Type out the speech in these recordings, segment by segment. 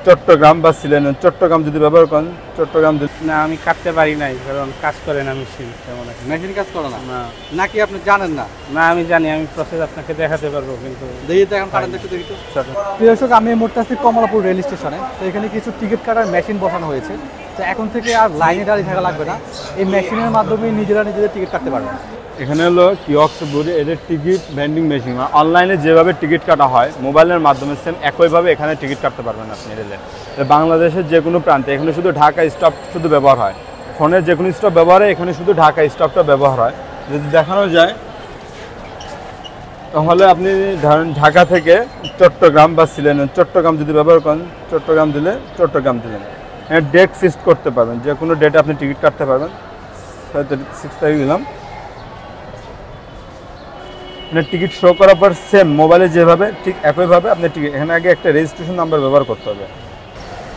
চট্টগ্রাম বা সিলেট, চট্টগ্রাম যদি ব্যবহার করেন, চট্টগ্রাম না আমি কাটতে পারি নাই, কারণ কাজ করে না মেশিন, তেমন একটা মেশিন কাজ করে না না। নাকি আপনি জানেন না? না আমি জানি, আমি প্রসেস আপনাকে দেখাতে পারবো, কিন্তু দেখি তো এখন কারেন্ট দেখতে দেখি তো। প্রিয় দর্শক, আমি এই মুহূর্তে আছি কমলাপুর রেল স্টেশনে। তো এখানে কিছু টিকিট কাটার মেশিন বসানো হয়েছে। তো এখন থেকে আর লাইনে দাঁড়িয়ে থাকা লাগবে না, এই মেশিনের মাধ্যমে নিজেরা নিজেদের টিকিট কাটতে পারবেন। এখানে হলো কিওস্ক বলে এদের টিকিট ভেন্ডিং মেশিন। অনলাইনে যেভাবে টিকিট কাটা হয় মোবাইলের মাধ্যমে সেম একইভাবে এখানে টিকিট কাটতে পারবেন আপনি রেলে। বাংলাদেশের যে কোনো প্রান্তে, এখানে শুধু ঢাকা স্টপ শুধু ব্যবহার হয়, ফোনের যে কোনো স্টপ ব্যবহার হয়, এখানে শুধু ঢাকা স্টপটা ব্যবহার হয়। যদি দেখানো যায় তাহলে আপনি ধরেন ঢাকা থেকে চট্টগ্রাম বা সিলেট, চট্টগ্রাম যদি ব্যবহার করেন, চট্টগ্রাম দিলে চট্টগ্রাম দিলেন, ডেট ফিক্সড করতে পারবেন, যে কোনো ডেটে আপনি টিকিট কাটতে পারবেন। 6 তারিখ দিলাম, টিকিট শো করার পর সেম মোবাইলে যেভাবে ঠিক একইভাবে আপনি টিকিট, এখানে আগে একটা রেজিস্ট্রেশন নাম্বার ব্যবহার করতে হবে।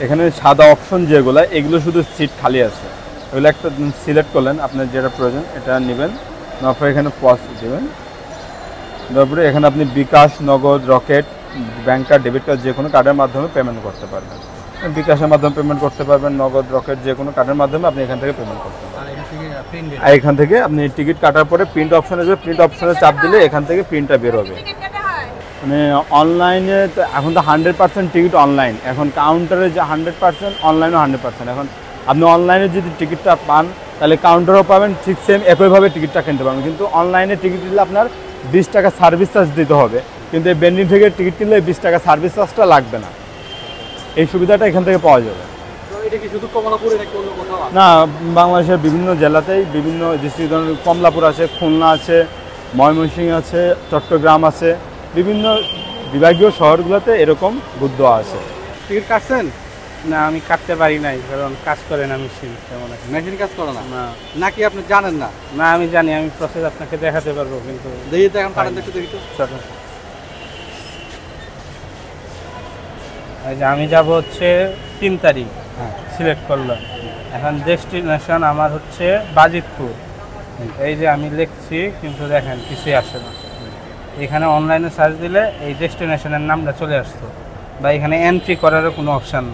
এখানে সাদা অপশন যেগুলো, এগুলো শুধু সিট খালি আছে, এগুলো একটা সিলেক্ট করলেন, আপনার যেটা প্রয়োজন এটা নেবেন, তারপরে এখানে পজ দেবেন, তারপরে এখানে আপনি বিকাশ, নগদ, rocket, bank card, debit card যে কোনো কার্ডের মাধ্যমে পেমেন্ট করতে পারবেন। বিকাশের মাধ্যমে পেমেন্ট করতে পারবেন, নগদ, রকেট যে কোনো কার্ডের মাধ্যমে আপনি এখান থেকে পেমেন্ট করতে পারবেন। আর এখান থেকে আপনি টিকিট কাটার পরে প্রিন্ট অপশানে যাবে, প্রিন্ট অপশানে চাপ দিলে এখান থেকে প্রিন্টটা বের হবে। মানে অনলাইনে তো এখন তো 100% টিকিট অনলাইন, এখন কাউন্টারে যে 100%, অনলাইনও 100%। এখন আপনি অনলাইনে যদি টিকিটটা পান তাহলে কাউন্টারও পাবেন, ঠিক সেম একইভাবে টিকিটটা কিনতে পারবেন। কিন্তু অনলাইনে টিকিট দিলে আপনার 20 টাকা সার্ভিস চার্জ দিতে হবে, কিন্তু এই বেন্ডিং থেকে টিকিট কিনলে 20 টাকা সার্ভিস চার্জটা লাগবে না। এই সুবিধাটা এখান থেকে পাওয়া যাবে। না, বাংলাদেশের বিভিন্ন জেলাতেই বিভিন্ন ডিস্ট্রিক্ট, কমলাপুর আছে, খুলনা আছে, ময়মনসিংহ আছে, চট্টগ্রাম আছে, বিভিন্ন বিভাগীয় শহরগুলোতে এরকম বুথ আছে। টিকিট কাটছেন? না আমি কাটতে পারি নাই, কারণ কাজ করে না মেশিন, তেমন একটা মেশিন কাজ করে না না। নাকি আপনি জানেন না? না আমি জানি, আমি প্রসেস আপনাকে দেখাতে পারবো, কিন্তু দেখি তো এখন কারেন্ট দেখতে দেখি তো। আমি যাব হচ্ছে 3 তারিখ, সিলেক্ট করলাম। এখন ডেস্টিনেশন আমার হচ্ছে বাজিতপুর। এই যে আমি লিখছি, কিন্তু দেখেন কিছুই আসে না। এখানে অনলাইনে সার্চ দিলে এই ডেস্টিনেশনের নামটা চলে আসতো, বা এখানে এন্ট্রি করারও কোনো অপশান।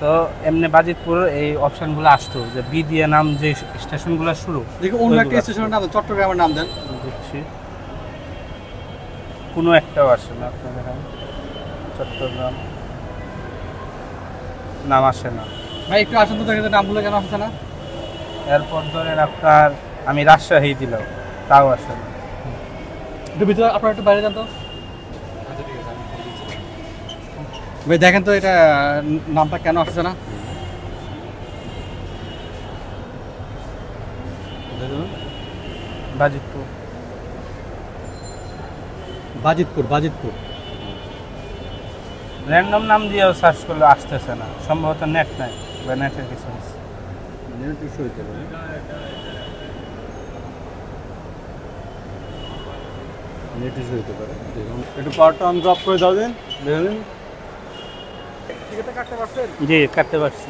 তো এমনি বাজিতপুর এই অপশানগুলো আসতো, যে বি দিয়ে নাম যে স্টেশনগুলো শুরু। দেখি অন্য একটা স্টেশনের নাম, চট্টগ্রামের নাম দেন। দেখছি কোনো একটাও আসে না। আপনি দেখেন চট্টগ্রাম নাম আসে না। ভাই একটু আসেন তো, দেখেন নামগুলো কেন আসছে না। এরপর ধরেন আপনার আমি রাজশাহী দিলাম, তাও আসে না। একটু ভিতরে আপনারা একটু বাইরে যান তো। ভাই দেখেন তো এটা নামটা কেন আসছে না। বাজিতপুর, বাজিতপুর, বাজিতপুর। র্যান্ডম নাম দিয়েও সার্চ করলে আসতেছে না, সম্ভবত নেট নাই বা নেটের কিছু আছে। নেট ইস্যু হইতে পারে। নেট ইস্যু হইতে পারে। দেখুন একটু পাওয়ারটা অন ড্রপ করে দাও, দিন দেখুন। টিকিটটা কাটতে পারছেন? জি কাটতে পারছি,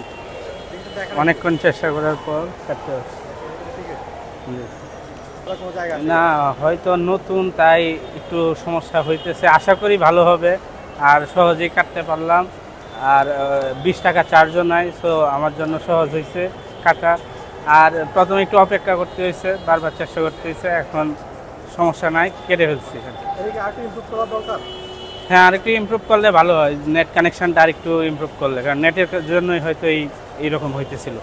অনেকক্ষণ চেষ্টা করার পর কাটতে পারছি। না হয়তো নতুন, তাই একটু সমস্যা হইতেছে, আশা করি ভালো হবে। আর সহজেই কাটতে পারলাম, আর 20 টাকা চার্জও নাই, সো আমার জন্য সহজ হয়েছে কাটা। আর প্রথমে একটু অপেক্ষা করতে হয়েছে, বারবার চেষ্টা করতে হয়েছে, এখন সমস্যা নাই, কেটে ফেলছি। হ্যাঁ আরেকটু ইমপ্রুভ করলে ভালো হয়, নেট কানেকশানটা আরেকটু ইমপ্রুভ করলে, কারণ নেটের জন্যই হয়তো এইরকম হইতেছিল।